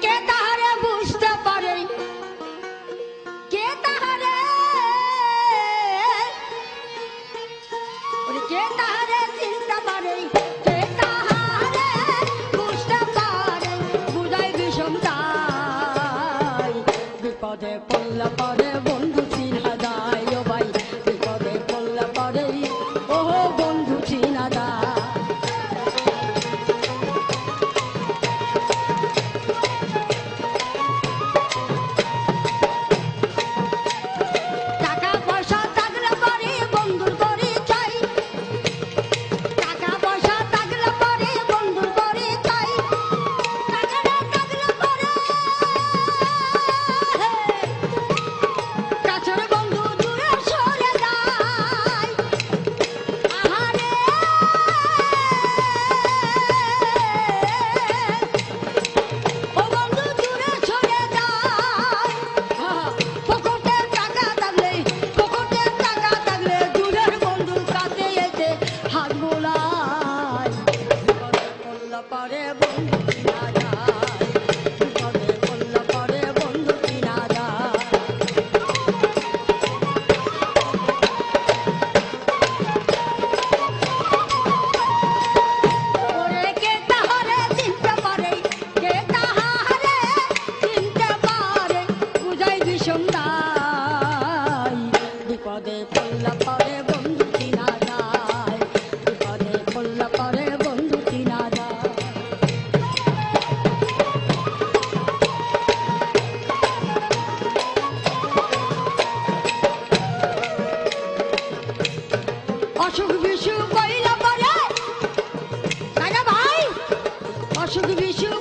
কে তাহারে বুঝতে পারে, কে তাহারে, কে তাহারে চিনতে পারে, কে তাহারে বুঝতে পারে, বুঝাই বিষম তাই। বিপদে পড়লে পরে বন্ধু চিনা যায়, ও ভাই বিপদে পড়লে পরে ও বন্ধু চিনা যায়। বিপদে পড়লে পরে বন্ধু চিনা যায়, বিপদে পড়লে পরে বন্ধু চিনা যায়। অসুখ বিসুখ কইলে পরে ভাই, অসুখ বিসুখ